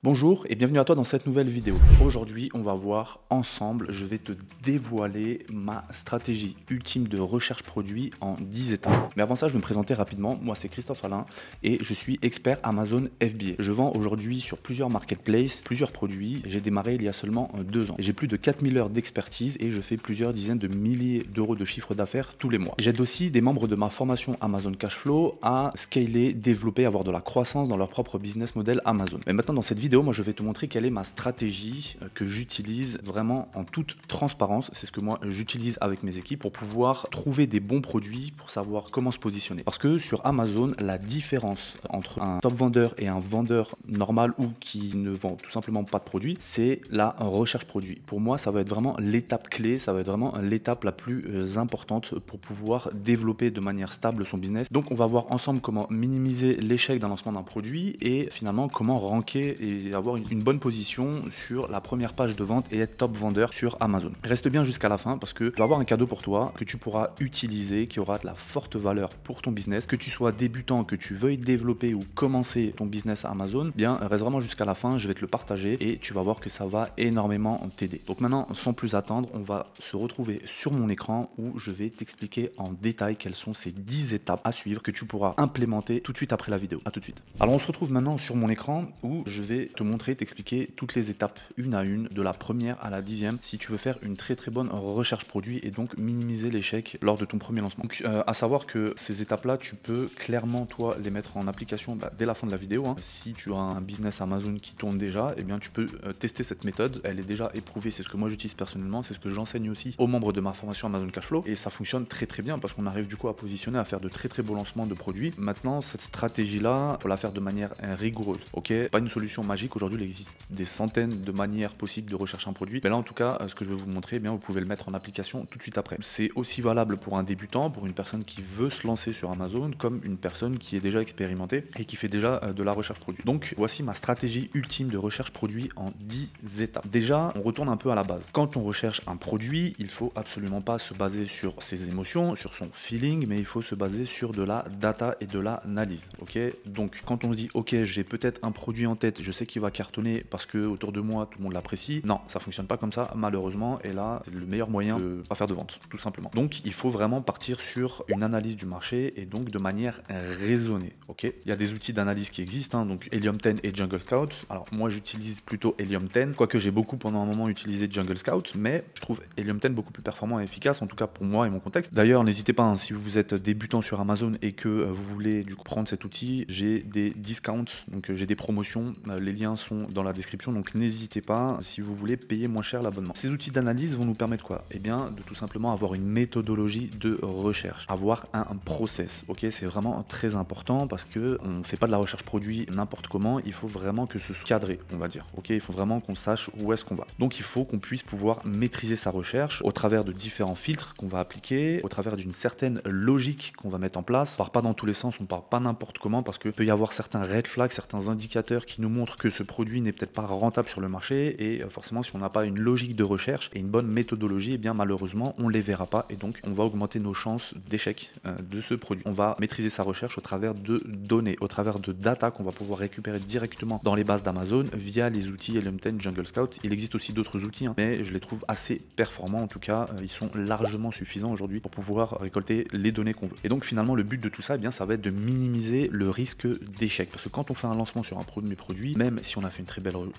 Bonjour et bienvenue à toi dans cette nouvelle vidéo. Aujourd'hui, on va voir ensemble, je vais te dévoiler ma stratégie ultime de recherche produit en 10 étapes. Mais avant ça, je vais me présenter rapidement. Moi, c'est Christophe Alain et je suis expert Amazon FBA. Je vends aujourd'hui sur plusieurs marketplaces, plusieurs produits. J'ai démarré il y a seulement 2 ans. J'ai plus de 4000 heures d'expertise et je fais plusieurs dizaines de milliers d'euros de chiffre d'affaires tous les mois. J'aide aussi des membres de ma formation Amazon Cashflow à scaler, développer, avoir de la croissance dans leur propre business model Amazon. Mais maintenant, dans cette vidéo, moi je vais te montrer quelle est ma stratégie que j'utilise vraiment en toute transparence. C'est ce que moi j'utilise avec mes équipes pour pouvoir trouver des bons produits, pour savoir comment se positionner. Parce que sur Amazon, la différence entre un top vendeur et un vendeur normal ou qui ne vend tout simplement pas de produits, c'est la recherche produit. Pour moi, ça va être vraiment l'étape clé, ça va être vraiment l'étape la plus importante pour pouvoir développer de manière stable son business. Donc on va voir ensemble comment minimiser l'échec d'un lancement d'un produit et finalement comment ranker et avoir une bonne position sur la première page de vente et être top vendeur sur Amazon. Reste bien jusqu'à la fin parce que je vais avoir un cadeau pour toi que tu pourras utiliser, qui aura de la forte valeur pour ton business. Que tu sois débutant, que tu veuilles développer ou commencer ton business à Amazon, bien reste vraiment jusqu'à la fin, je vais te le partager et tu vas voir que ça va énormément t'aider. Donc maintenant, sans plus attendre, on va se retrouver sur mon écran où je vais t'expliquer en détail quelles sont ces 10 étapes à suivre que tu pourras implémenter tout de suite après la vidéo. À tout de suite. Alors on se retrouve maintenant sur mon écran où je vais te montrer, t'expliquer toutes les étapes une à une, de la première à la 10e, si tu veux faire une très bonne recherche produit et donc minimiser l'échec lors de ton premier lancement. Donc à savoir que ces étapes-là, tu peux clairement toi les mettre en application dès la fin de la vidéo. Si tu as un business Amazon qui tourne déjà, eh bien tu peux tester cette méthode. Elle est déjà éprouvée, c'est ce que moi j'utilise personnellement, c'est ce que j'enseigne aussi aux membres de ma formation Amazon Cashflow et ça fonctionne très bien parce qu'on arrive du coup à positionner, à faire de très beaux lancements de produits. Maintenant, cette stratégie-là, faut la faire de manière rigoureuse. Ok, pas une solution magique. Aujourd'hui, il existe des centaines de manières possibles de rechercher un produit. Mais là, en tout cas, ce que je vais vous montrer, eh bien, vous pouvez le mettre en application tout de suite après. C'est aussi valable pour un débutant, pour une personne qui veut se lancer sur Amazon, comme une personne qui est déjà expérimentée et qui fait déjà de la recherche produit. Donc, voici ma stratégie ultime de recherche produit en 10 étapes. Déjà, on retourne un peu à la base. Quand on recherche un produit, il faut absolument pas se baser sur ses émotions, sur son feeling, mais il faut se baser sur de la data et de l'analyse. Ok, donc quand on se dit ok, j'ai peut-être un produit en tête, je sais qu'il va cartonner parce que autour de moi tout le monde l'apprécie. Non, ça fonctionne pas comme ça malheureusement, et là c'est le meilleur moyen de pas faire de vente tout simplement. Donc il faut vraiment partir sur une analyse du marché et donc de manière raisonnée. Ok, il y a des outils d'analyse qui existent, donc Helium 10 et Jungle Scout. Alors moi j'utilise plutôt Helium 10, quoique j'ai beaucoup pendant un moment utilisé Jungle Scout, mais je trouve Helium 10 beaucoup plus performant et efficace, en tout cas pour moi et mon contexte. D'ailleurs n'hésitez pas, si vous êtes débutant sur Amazon et que vous voulez du coup prendre cet outil, j'ai des discounts, donc j'ai des promotions, les liens sont dans la description, donc n'hésitez pas si vous voulez payer moins cher l'abonnement. Ces outils d'analyse vont nous permettre quoi? Eh bien de tout simplement avoir une méthodologie de recherche, avoir un process. Ok, c'est vraiment très important parce que on fait pas de la recherche produit n'importe comment, il faut vraiment que ce soit cadré, on va dire. Ok, il faut vraiment qu'on sache où est-ce qu'on va. Donc il faut qu'on puisse pouvoir maîtriser sa recherche au travers de différents filtres qu'on va appliquer, au travers d'une certaine logique qu'on va mettre en place. On part pas dans tous les sens, on part pas n'importe comment parce que peut y avoir certains red flags, certains indicateurs qui nous montrent que ce produit n'est peut-être pas rentable sur le marché et forcément si on n'a pas une logique de recherche et une bonne méthodologie, eh bien malheureusement on les verra pas et donc on va augmenter nos chances d'échec de ce produit. On va maîtriser sa recherche au travers de données, au travers de data qu'on va pouvoir récupérer directement dans les bases d'Amazon via les outils Helium 10, Jungle Scout. Il existe aussi d'autres outils, mais je les trouve assez performants, en tout cas ils sont largement suffisants aujourd'hui pour pouvoir récolter les données qu'on veut. Et donc finalement le but de tout ça, eh bien ça va être de minimiser le risque d'échec parce que quand on fait un lancement sur un premier produit, même si on a fait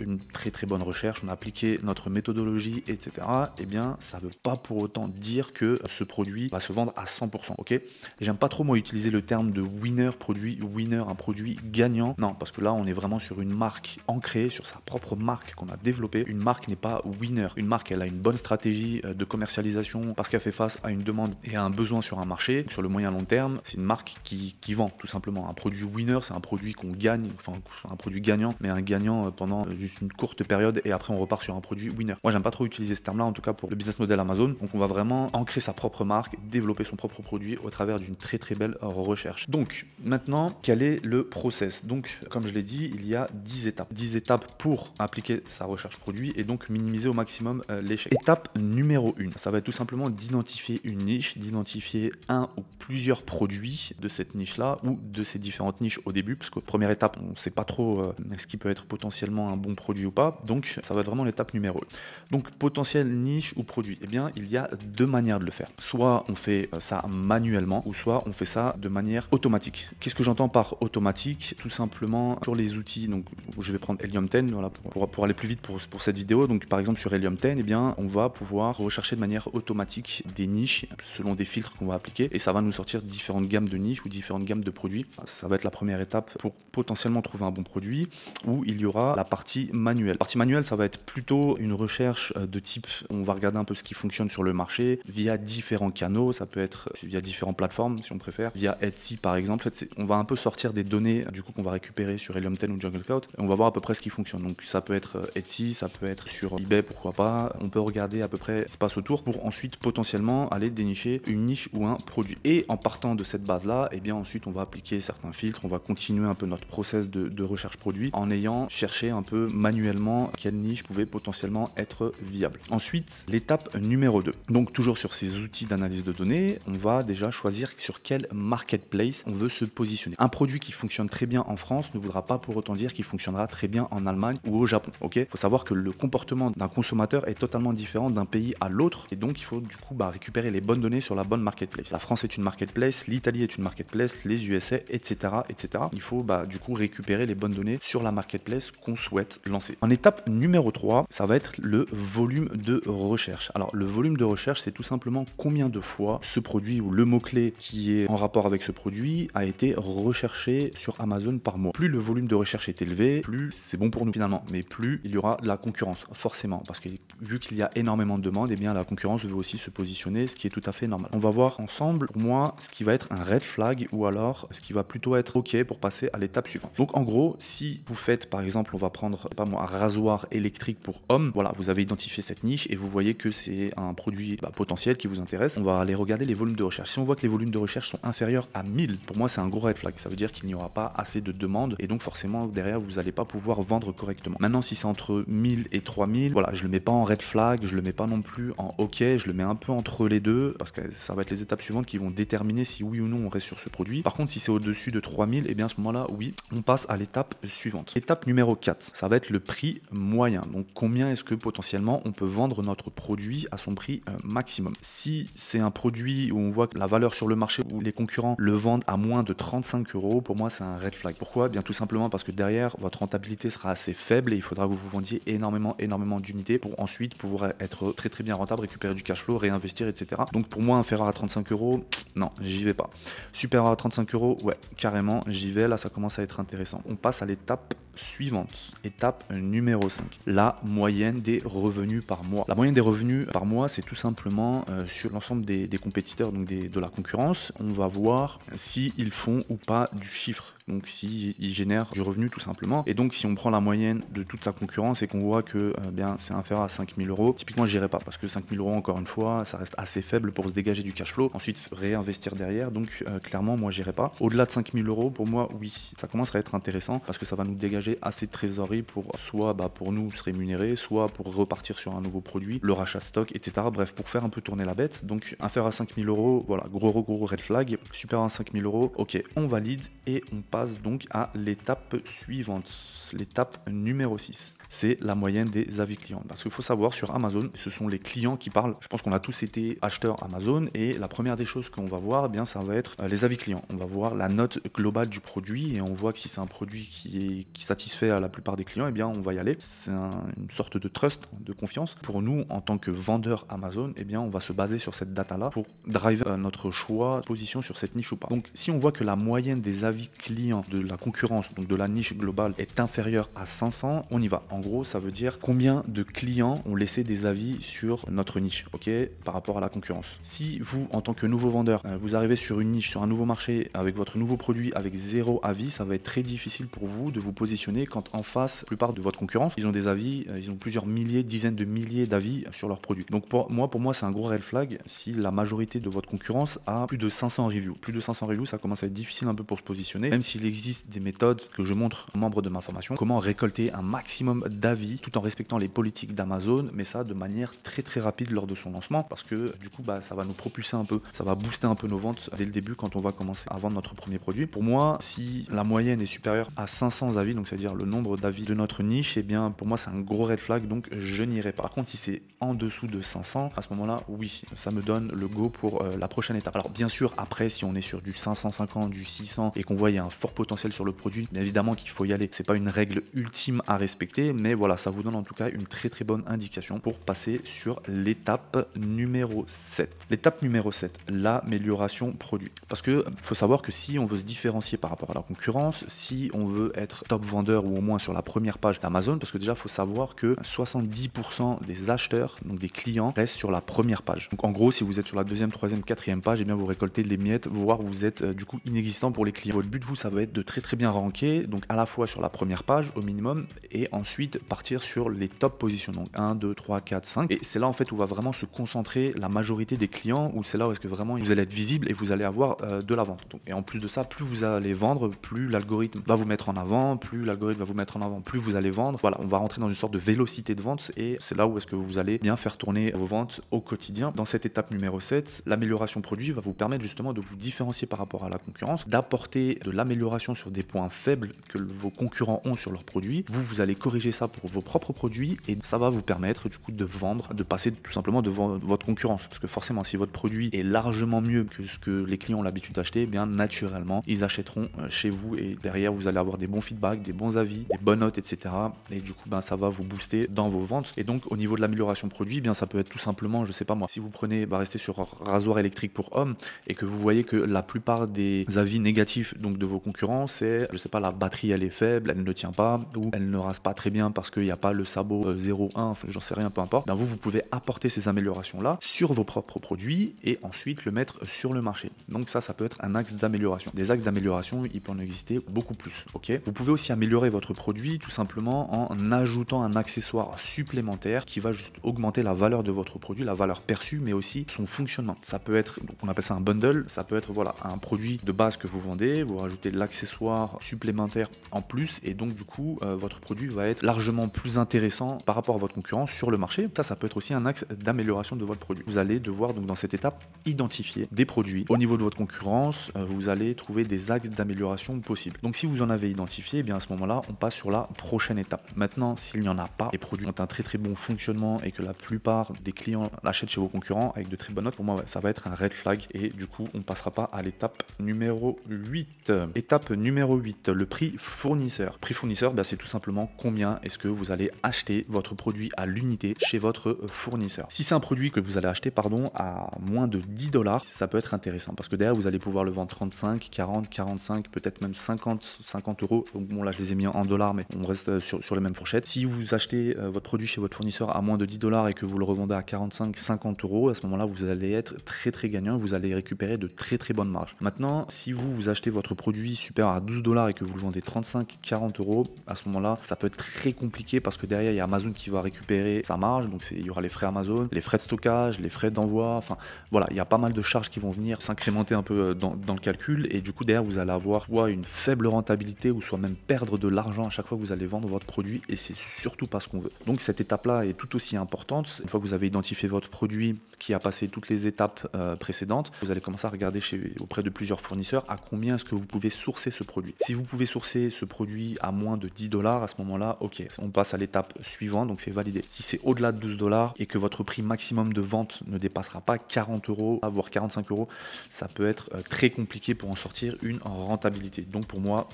une très bonne recherche, on a appliqué notre méthodologie, etc., eh bien ça veut pas pour autant dire que ce produit va se vendre à 100%. Ok, j'aime pas trop moi utiliser le terme de winner, produit winner, un produit gagnant. Non, parce que là on est vraiment sur une marque ancrée, sur sa propre marque qu'on a développée. Une marque n'est pas winner. Une marque, elle a une bonne stratégie de commercialisation parce qu'elle fait face à une demande et à un besoin sur un marché. Sur le moyen long terme, c'est une marque qui vend tout simplement. Un produit winner, c'est un produit qu'on gagne, enfin un produit gagnant, mais un gagnant pendant juste une courte période et après on repart sur un produit winner. Moi j'aime pas trop utiliser ce terme là, en tout cas pour le business model Amazon. Donc on va vraiment ancrer sa propre marque, développer son propre produit au travers d'une très belle recherche. Donc maintenant, quel est le process? Donc comme je l'ai dit, il y a 10 étapes. 10 étapes pour appliquer sa recherche produit et donc minimiser au maximum l'échec. Étape numéro 1, ça va être tout simplement d'identifier une niche, d'identifier un ou plusieurs produits de cette niche là ou de ces différentes niches au début, parce que première étape, on ne sait pas trop ce qui peut peut être potentiellement un bon produit ou pas. Donc ça va être vraiment l'étape numéro 1. Donc potentiel niche ou produit, eh bien il y a deux manières de le faire. Soit on fait ça manuellement, ou soit on fait ça de manière automatique. Qu'est-ce que j'entends par automatique? Tout simplement sur les outils, donc je vais prendre Helium 10 voilà, pour aller plus vite pour cette vidéo. Donc par exemple sur Helium 10, eh bien on va pouvoir rechercher de manière automatique des niches selon des filtres qu'on va appliquer, et ça va nous sortir différentes gammes de niches ou différentes gammes de produits. Ça va être la première étape pour potentiellement trouver un bon produit, où il y aura la partie manuelle. La partie manuelle, ça va être plutôt une recherche de type, on va regarder un peu ce qui fonctionne sur le marché via différents canaux, ça peut être via différentes plateformes si on préfère, via Etsy par exemple. En fait, on va un peu sortir des données du coup qu'on va récupérer sur Helium 10 ou Jungle Scout, et on va voir à peu près ce qui fonctionne. Donc ça peut être Etsy, ça peut être sur eBay, pourquoi pas. On peut regarder à peu près ce qui se passe autour pour ensuite potentiellement aller dénicher une niche ou un produit. Et en partant de cette base là, et bien ensuite on va appliquer certains filtres, on va continuer un peu notre process de recherche produit en ayant cherché un peu manuellement quelle niche pouvait potentiellement être viable. Ensuite, l'étape numéro 2. Donc toujours sur ces outils d'analyse de données, on va déjà choisir sur quel marketplace on veut se positionner. Un produit qui fonctionne très bien en France ne voudra pas pour autant dire qu'il fonctionnera très bien en Allemagne ou au Japon. Ok, faut savoir que le comportement d'un consommateur est totalement différent d'un pays à l'autre, et donc il faut du coup récupérer les bonnes données sur la bonne marketplace. La France est une marketplace, l'Italie est une marketplace, les USA, etc. etc. Il faut du coup récupérer les bonnes données sur la marketplace qu'on souhaite lancer. En étape numéro 3, ça va être le volume de recherche. Alors le volume de recherche, c'est tout simplement combien de fois ce produit ou le mot-clé qui est en rapport avec ce produit a été recherché sur Amazon par mois. Plus le volume de recherche est élevé, plus c'est bon pour nous finalement, mais plus il y aura de la concurrence, forcément, parce que vu qu'il y a énormément de demandes, et bien la concurrence veut aussi se positionner, ce qui est tout à fait normal. On va voir ensemble, pour moi, ce qui va être un red flag, ou alors ce qui va plutôt être ok pour passer à l'étape suivante. Donc en gros, si vous faites par exemple, on va prendre pas moi, un rasoir électrique pour homme, voilà, vous avez identifié cette niche et vous voyez que c'est un produit potentiel qui vous intéresse, on va aller regarder les volumes de recherche. Si on voit que les volumes de recherche sont inférieurs à 1000, pour moi c'est un gros red flag, ça veut dire qu'il n'y aura pas assez de demandes, et donc forcément derrière vous n'allez pas pouvoir vendre correctement. Maintenant si c'est entre 1000 et 3000, voilà, je le mets pas en red flag, je le mets pas non plus en ok, je le mets un peu entre les deux, parce que ça va être les étapes suivantes qui vont déterminer si oui ou non on reste sur ce produit. Par contre si c'est au-dessus de 3000, et bien à ce moment là oui, on passe à l'étape suivante. Étape numéro 4, ça va être le prix moyen. Donc combien est-ce que potentiellement on peut vendre notre produit à son prix maximum. Si c'est un produit où on voit que la valeur sur le marché, où les concurrents le vendent à moins de 35 €, pour moi c'est un red flag. Pourquoi? Bien tout simplement parce que derrière votre rentabilité sera assez faible et il faudra que vous vendiez énormément d'unités pour ensuite pouvoir être très bien rentable, récupérer du cash flow, réinvestir, etc. Donc pour moi inférieur à 35 €, non, j'y vais pas. Supérieur à 35 €, ouais, carrément, j'y vais, là ça commence à être intéressant. On passe à l'étape suivante, étape numéro 5, la moyenne des revenus par mois. La moyenne des revenus par mois, c'est tout simplement sur l'ensemble des compétiteurs, donc de la concurrence, on va voir s'ils font ou pas du chiffre, donc s'ils génèrent du revenu tout simplement. Et donc si on prend la moyenne de toute sa concurrence et qu'on voit que bien c'est inférieur à 5000 €, typiquement je n'irai pas, parce que 5000 € encore une fois, ça reste assez faible pour se dégager du cash flow, ensuite réinvestir derrière, donc clairement moi j'irai pas. Au-delà de 5000 €, pour moi oui, ça commence à être intéressant, parce que ça va nous dégager assez de trésorerie pour soit pour nous se rémunérer, soit pour repartir sur un nouveau produit, le rachat de stock, etc. Bref, pour faire un peu tourner la bête. Donc inférieur à 5000 €, voilà, gros red flag. Supérieur à 5000 €, ok, on valide et on passe donc à l'étape suivante, l'étape numéro 6. C'est la moyenne des avis clients. Parce qu'il faut savoir, sur Amazon, ce sont les clients qui parlent. Je pense qu'on a tous été acheteurs Amazon, et la première des choses qu'on va voir, eh bien, ça va être les avis clients. On va voir la note globale du produit, et on voit que si c'est un produit qui satisfait à la plupart des clients, eh bien, on va y aller. C'est une sorte de trust, de confiance. Pour nous, en tant que vendeur Amazon, eh bien, on va se baser sur cette data-là pour driver notre choix, position sur cette niche ou pas. Donc, si on voit que la moyenne des avis clients de la concurrence, donc de la niche globale, est inférieure à 500, on y va. En gros, ça veut dire combien de clients ont laissé des avis sur notre niche, ok, par rapport à la concurrence. Si vous, en tant que nouveau vendeur, vous arrivez sur une niche, sur un nouveau marché, avec votre nouveau produit, avec 0 avis, ça va être très difficile pour vous de vous positionner quand en face, la plupart de votre concurrence, ils ont des avis, ils ont plusieurs milliers, dizaines de milliers d'avis sur leurs produits. Donc pour moi, c'est un gros red flag si la majorité de votre concurrence a plus de 500 reviews. Plus de 500 reviews, ça commence à être difficile un peu pour se positionner, même s'il existe des méthodes que je montre aux membres de ma formation, comment récolter un maximum d'avis tout en respectant les politiques d'Amazon, mais ça de manière très rapide lors de son lancement, parce que du coup ça va nous propulser un peu, ça va booster un peu nos ventes dès le début quand on va commencer à vendre notre premier produit. Pour moi, si la moyenne est supérieure à 500 avis, donc donc c'est-à-dire le nombre d'avis de notre niche, et bien pour moi c'est un gros red flag, donc je n'irai pas. Par contre, si c'est en dessous de 500, à ce moment-là, oui, ça me donne le go pour la prochaine étape. Alors bien sûr, après, si on est sur du 550, du 600 et qu'on voit il y a un fort potentiel sur le produit, bien évidemment qu'il faut y aller. C'est pas une règle ultime à respecter, mais voilà, ça vous donne en tout cas une très très bonne indication pour passer sur l'étape numéro 7. L'étape numéro 7, l'amélioration produit. Parce que faut savoir que si on veut se différencier par rapport à la concurrence, si on veut être top vendeur ou au moins sur la première page d'Amazon, parce que déjà il faut savoir que 70% des acheteurs, donc des clients, restent sur la première page. Donc en gros, si vous êtes sur la deuxième, troisième, quatrième page, et bien vous récoltez les miettes, voire vous êtes du coup inexistant pour les clients. Votre but, vous, ça va être de très très bien ranker, donc à la fois sur la première page au minimum, et ensuite partir sur les top positions, donc 1, 2, 3, 4, 5. Et c'est là en fait où va vraiment se concentrer la majorité des clients, où c'est là où est-ce que vraiment vous allez être visible et vous allez avoir de la vente. Donc, et en plus de ça, plus vous allez vendre, plus l'algorithme va vous mettre en avant, plus l'algorithme va vous mettre en avant, plus vous allez vendre. Voilà, on va rentrer dans une sorte de vélocité de vente, et c'est là où est-ce que vous allez bien faire tourner vos ventes au quotidien. Dans cette étape numéro 7, l'amélioration produit va vous permettre justement de vous différencier par rapport à la concurrence, d'apporter de l'amélioration sur des points faibles que vos concurrents ont sur leurs produits. Vous allez corriger ça pour vos propres produits, et ça va vous permettre du coup de vendre, de passer tout simplement devant votre concurrence. Parce que forcément, si votre produit est largement mieux que ce que les clients ont l'habitude d'acheter, eh bien naturellement, ils achèteront chez vous, et derrière, vous allez avoir des bons feedbacks, des bons avis, des bonnes notes, etc. Et du coup, ça va vous booster dans vos ventes. Et donc, au niveau de l'amélioration produit, eh bien ça peut être tout simplement, je sais pas moi, si vous prenez, restez sur rasoir électrique pour hommes, et que vous voyez que la plupart des avis négatifs donc de vos concurrents, c'est, je sais pas, la batterie elle est faible, elle ne tient pas, ou elle ne rase pas très bien parce qu'il n'y a pas le sabot 0,1, enfin, j'en sais rien, peu importe. Ben vous pouvez apporter ces améliorations là sur vos propres produits et ensuite le mettre sur le marché. Donc ça peut être un axe d'amélioration. Des axes d'amélioration, il peut en exister beaucoup plus. Ok. Vous pouvez aussi améliorer votre produit tout simplement en ajoutant un accessoire supplémentaire qui va juste augmenter la valeur de votre produit, la valeur perçue, mais aussi son fonctionnement. Ça peut être, donc on appelle ça un bundle, ça peut être voilà un produit de base que vous vendez, vous rajoutez de l'accessoire supplémentaire en plus, et donc du coup votre produit va être largement plus intéressant par rapport à votre concurrence sur le marché. Ça peut être aussi un axe d'amélioration de votre produit. Vous allez devoir donc dans cette étape identifier des produits au niveau de votre concurrence, vous allez trouver des axes d'amélioration possibles. Donc si vous en avez identifié, eh bien à ce moment-là, on passe sur la prochaine étape. Maintenant, s'il n'y en a pas, les produits ont un très très bon fonctionnement et que la plupart des clients l'achètent chez vos concurrents avec de très bonnes notes, pour moi ouais, ça va être un red flag, et du coup on passera pas à l'étape numéro 8. Étape numéro 8, le prix fournisseur. Prix fournisseur, c'est tout simplement combien est-ce que vous allez acheter votre produit à l'unité chez votre fournisseur. Si c'est un produit que vous allez acheter à moins de 10$, ça peut être intéressant parce que derrière vous allez pouvoir le vendre 35, 40, 45, peut-être même 50 euros. Donc bon, là je les ai mis en dollars, mais on reste sur les mêmes fourchettes. Si vous achetez votre produit chez votre fournisseur à moins de 10$ et que vous le revendez à 45, 50 euros, à ce moment-là vous allez être très très gagnant, vous allez récupérer de très très bonnes marges. Maintenant, si vous achetez votre produit supérieur à 12$ et que vous le vendez 35, 40 euros, à ce moment-là ça peut être très compliqué parce que derrière il y a Amazon qui va récupérer sa marge, donc il y aura les frais Amazon, les frais de stockage, les frais d'envoi, enfin voilà, il y a pas mal de charges qui vont venir s'incrémenter un peu dans le calcul, et du coup derrière vous allez avoir soit une faible rentabilité ou soit même perdre de l'argent à chaque fois que vous allez vendre votre produit, et c'est surtout pas ce qu'on veut. Donc cette étape là est tout aussi importante. Une fois que vous avez identifié votre produit qui a passé toutes les étapes précédentes, vous allez commencer à regarder auprès de plusieurs fournisseurs à combien est-ce que vous pouvez sourcer ce produit. Si vous pouvez sourcer ce produit à moins de 10$, à ce moment-là, ok, on passe à l'étape suivante, donc c'est validé. Si c'est au-delà de 12$ et que votre prix maximum de vente ne dépassera pas 40 euros, voire 45 euros, ça peut être très compliqué pour en sortir une rentabilité. Donc pour moi,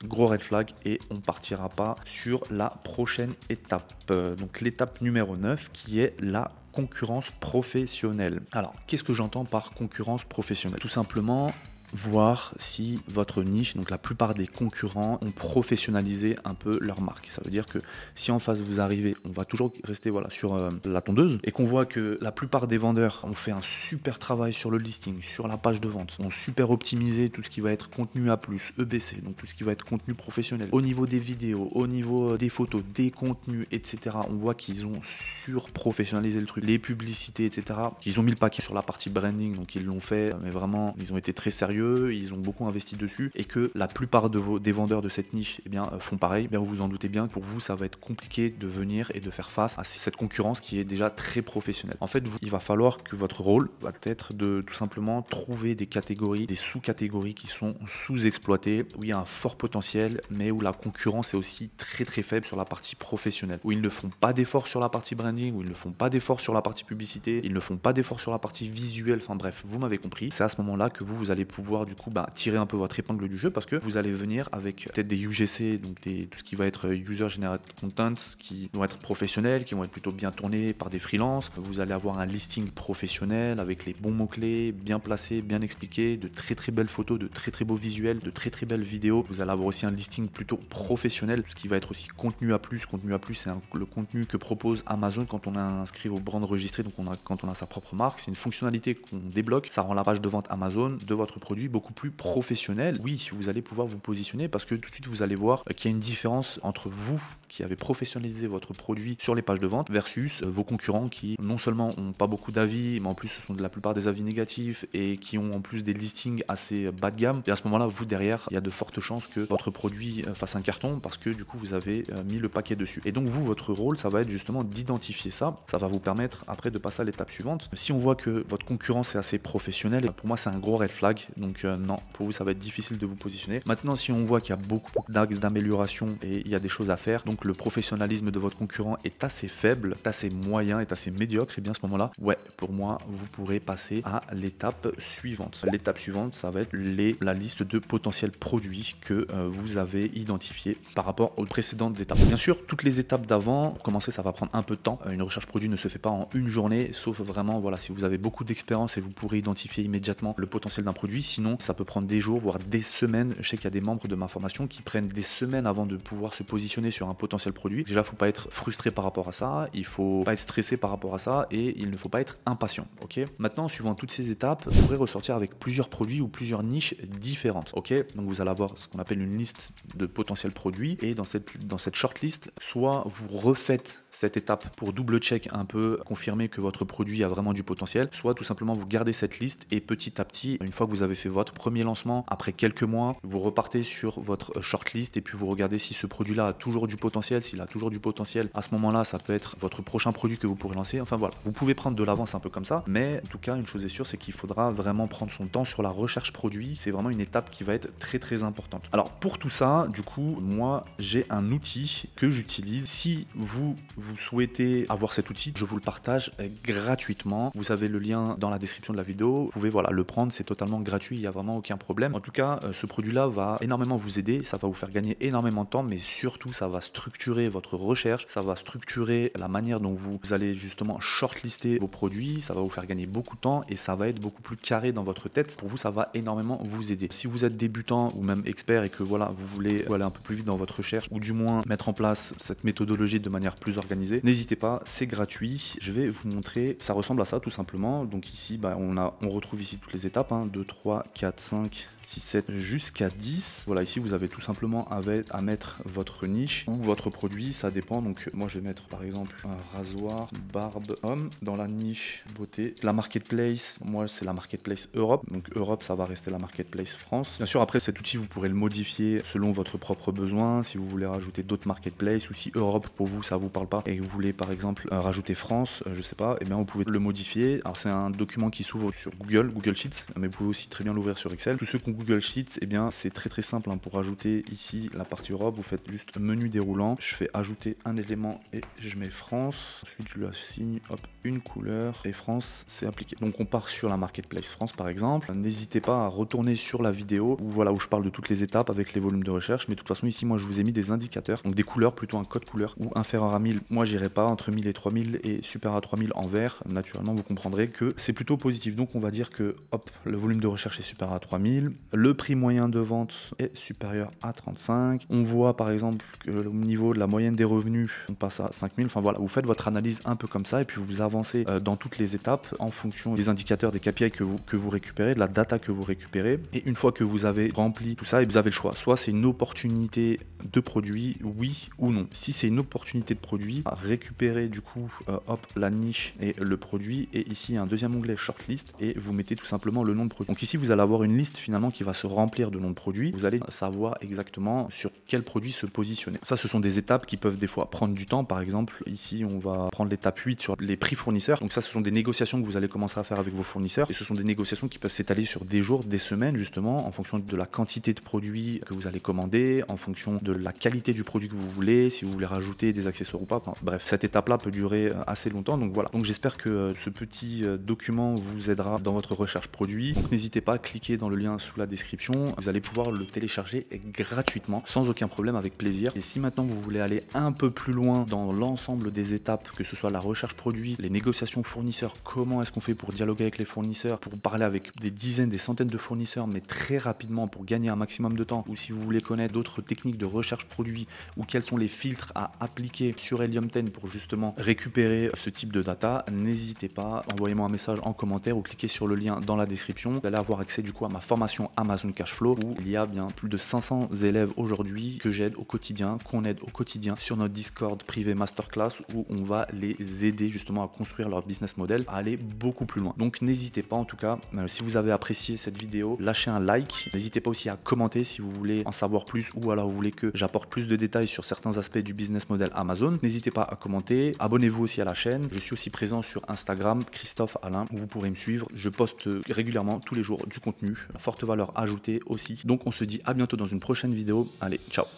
gros red flag, et on partira pas sur la prochaine étape. Donc l'étape numéro 9 qui est la concurrence professionnelle. Alors, qu'est-ce que j'entends par concurrence professionnelle? Tout simplement voir si votre niche, donc la plupart des concurrents, ont professionnalisé un peu leur marque. Ça veut dire que si en face vous arrivez, on va toujours rester sur la tondeuse, et qu'on voit que la plupart des vendeurs ont fait un super travail sur le listing, sur la page de vente, ont super optimisé tout ce qui va être contenu A+, EBC, donc tout ce qui va être contenu professionnel, au niveau des vidéos, au niveau des photos, des contenus, etc. On voit qu'ils ont surprofessionnalisé le truc, les publicités, etc. Ils ont mis le paquet sur la partie branding, donc ils l'ont fait, mais vraiment, ils ont été très sérieux. sérieux, ils ont beaucoup investi dessus et que la plupart des vendeurs de cette niche font pareil, vous vous en doutez bien, pour vous ça va être compliqué de venir et de faire face à cette concurrence qui est déjà très professionnelle. En fait, il va falloir que votre rôle va être de tout simplement trouver des catégories, des sous-catégories qui sont sous-exploitées, où il y a un fort potentiel, mais où la concurrence est aussi très très faible sur la partie professionnelle, où ils ne font pas d'efforts sur la partie branding, où ils ne font pas d'efforts sur la partie publicité, ils ne font pas d'efforts sur la partie visuelle, enfin bref, vous m'avez compris. C'est à ce moment-là que vous allez pouvoir du coup tirer un peu votre épingle du jeu, parce que vous allez venir avec peut-être des UGC, donc tout ce qui va être User Generated Content, qui vont être professionnels, qui vont être plutôt bien tournés par des freelances. Vous allez avoir un listing professionnel avec les bons mots-clés, bien placés, bien expliqués, de très très belles photos, de très très beaux visuels, de très très belles vidéos. Vous allez avoir aussi un listing plutôt professionnel, ce qui va être aussi contenu A+. Contenu A+, c'est le contenu que propose Amazon quand on est inscrit au brand registré, donc quand on a sa propre marque. C'est une fonctionnalité qu'on débloque, ça rend la page de vente Amazon de votre produit beaucoup plus professionnelle. Oui, vous allez pouvoir vous positionner parce que tout de suite vous allez voir qu'il y a une différence entre vous qui avez professionnalisé votre produit sur les pages de vente versus vos concurrents qui non seulement n'ont pas beaucoup d'avis, mais en plus ce sont de la plupart des avis négatifs et qui ont en plus des listings assez bas de gamme. Et à ce moment-là, vous derrière, il y a de fortes chances que votre produit fasse un carton parce que du coup vous avez mis le paquet dessus. Et donc vous, votre rôle, ça va être justement d'identifier ça. Ça va vous permettre après de passer à l'étape suivante. Si on voit que votre concurrence est assez professionnelle, pour moi c'est un gros red flag. Donc non, pour vous ça va être difficile de vous positionner. Maintenant, si on voit qu'il y a beaucoup d'axes d'amélioration et il y a des choses à faire, donc le professionnalisme de votre concurrent est assez faible, est assez moyen, est assez médiocre, et bien à ce moment-là, ouais, pour moi, vous pourrez passer à l'étape suivante. L'étape suivante, ça va être la liste de potentiels produits que vous avez identifiés par rapport aux précédentes étapes. Bien sûr, toutes les étapes d'avant, pour commencer, ça va prendre un peu de temps. Une recherche produit ne se fait pas en une journée, sauf vraiment, voilà, si vous avez beaucoup d'expérience et vous pourrez identifier immédiatement le potentiel d'un produit. Sinon, ça peut prendre des jours, voire des semaines. Je sais qu'il y a des membres de ma formation qui prennent des semaines avant de pouvoir se positionner sur un potentiel produit. Déjà, il ne faut pas être frustré par rapport à ça, il ne faut pas être stressé par rapport à ça et il ne faut pas être impatient. Ok. Maintenant, suivant toutes ces étapes, vous pourrez ressortir avec plusieurs produits ou plusieurs niches différentes. Ok. Donc vous allez avoir ce qu'on appelle une liste de potentiels produits et dans cette shortlist, soit vous refaites cette étape pour double check un peu, confirmer que votre produit a vraiment du potentiel, soit tout simplement vous gardez cette liste et petit à petit, une fois que vous avez fait votre premier lancement, après quelques mois, vous repartez sur votre shortlist et puis vous regardez si ce produit-là a toujours du potentiel. S'il a toujours du potentiel, à ce moment-là, ça peut être votre prochain produit que vous pourrez lancer. Enfin voilà, vous pouvez prendre de l'avance un peu comme ça, mais en tout cas, une chose est sûre, c'est qu'il faudra vraiment prendre son temps sur la recherche produit. C'est vraiment une étape qui va être très très importante. Alors pour tout ça, du coup, moi, j'ai un outil que j'utilise. Si vous souhaitez avoir cet outil, je vous le partage gratuitement. Vous avez le lien dans la description de la vidéo. Vous pouvez le prendre, c'est totalement gratuit, il n'y a vraiment aucun problème. En tout cas, ce produit-là va énormément vous aider, ça va vous faire gagner énormément de temps, mais surtout, ça va structurer votre recherche, ça va structurer la manière dont vous allez justement shortlister vos produits, ça va vous faire gagner beaucoup de temps et ça va être beaucoup plus carré dans votre tête. Pour vous, ça va énormément vous aider. Si vous êtes débutant ou même expert et que vous voulez aller un peu plus vite dans votre recherche ou du moins mettre en place cette méthodologie de manière plus organisée, n'hésitez pas, c'est gratuit. Je vais vous montrer, ça ressemble à ça tout simplement. Donc ici, on retrouve ici toutes les étapes, 2, 3, 4, 5, 6, 7 jusqu'à 10. Voilà, ici vous avez tout simplement à mettre votre niche ou votre produit, ça dépend. Donc moi je vais mettre par exemple un rasoir barbe homme dans la niche beauté. La marketplace, moi c'est la marketplace Europe. Donc Europe, ça va rester la marketplace France. Bien sûr, après cet outil vous pourrez le modifier selon votre propre besoin. Si vous voulez rajouter d'autres marketplaces ou si Europe pour vous ça vous parle pas et que vous voulez par exemple rajouter France, je sais pas, et bien vous pouvez le modifier. Alors c'est un document qui s'ouvre sur Google Sheets, mais vous pouvez aussi très bien l'ouvrir sur Excel. Tous ceux qui ont Google Sheets, et bien c'est très très simple pour ajouter ici la partie Europe. Vous faites juste menu déroulant, je fais ajouter un élément et je mets France. Ensuite je lui assigne une couleur et France, c'est appliqué. Donc on part sur la marketplace France par exemple. N'hésitez pas à retourner sur la vidéo où je parle de toutes les étapes avec les volumes de recherche, mais de toute façon ici moi je vous ai mis des indicateurs, donc des couleurs, plutôt un code couleur ou inférieur à 1000. Moi j'irai pas entre 1000 et 3000 et supérieur à 3000 en vert. Naturellement vous comprendrez que c'est plutôt positif. Donc on va dire que le volume de recherche est supérieur à 3000. Le prix moyen de vente est supérieur à 35. On voit par exemple que au niveau de la moyenne des revenus, on passe à 5000. Enfin voilà, vous faites votre analyse un peu comme ça et puis vous avancez dans toutes les étapes en fonction des indicateurs, des KPI que vous récupérez, de la data que vous récupérez. Et une fois que vous avez rempli tout ça, et vous avez le choix. Soit c'est une opportunité de produit, oui ou non. Si c'est une opportunité de produit, récupérez du coup hop, la niche et le produit. Et ici, il y a un deuxième onglet shortlist et vous mettez tout simplement le nom de produit. Donc ici, vous allez avoir une liste finalement qui va se remplir de noms de produits. Vous allez savoir exactement sur quel produit se positionner. Ça, ce sont des étapes qui peuvent des fois prendre du temps. Par exemple, ici, on va prendre l'étape 8 sur les prix fournisseurs. Donc ça, ce sont des négociations que vous allez commencer à faire avec vos fournisseurs. Et ce sont des négociations qui peuvent s'étaler sur des jours, des semaines, justement, en fonction de la quantité de produits que vous allez commander, en fonction de la qualité du produit que vous voulez, si vous voulez rajouter des accessoires ou pas. Enfin, bref, cette étape-là peut durer assez longtemps. Donc voilà. Donc j'espère que ce petit document vous aidera dans votre recherche produit. Donc n'hésitez pas à cliquer dans le lien sous la description. Vous allez pouvoir le télécharger gratuitement, sans aucun problème, avec plaisir. Et si maintenant vous voulez aller un peu plus loin dans l'ensemble des étapes, que ce soit la recherche produit, les négociations fournisseurs, comment est-ce qu'on fait pour dialoguer avec les fournisseurs, pour parler avec des dizaines, des centaines de fournisseurs, mais très rapidement pour gagner un maximum de temps, ou si vous voulez connaître d'autres techniques de recherche produit, ou quels sont les filtres à appliquer sur Helium 10 pour justement récupérer ce type de data, n'hésitez pas, envoyez-moi un message en commentaire ou cliquez sur le lien dans la description. Vous allez avoir accès du coup à ma formation Amazon Cashflow, où il y a bien plus de 500 élèves aujourd'hui que j'aide au quotidien, qu'on aide au quotidien sur notre Discord privé Masterclass, où on va les aider justement à construire leur business model, à aller beaucoup plus loin. Donc n'hésitez pas, en tout cas, si vous avez apprécié cette vidéo, lâchez un like. N'hésitez pas aussi à commenter si vous voulez en savoir plus, ou alors vous voulez que j'apporte plus de détails sur certains aspects du business model Amazon. N'hésitez pas à commenter. Abonnez-vous aussi à la chaîne. Je suis aussi présent sur Instagram, Christophe Alain, où vous pourrez me suivre. Je poste régulièrement tous les jours du contenu à forte valeur ajoutée aussi. Donc on se dit à bientôt dans une prochaine vidéo. Allez, ciao.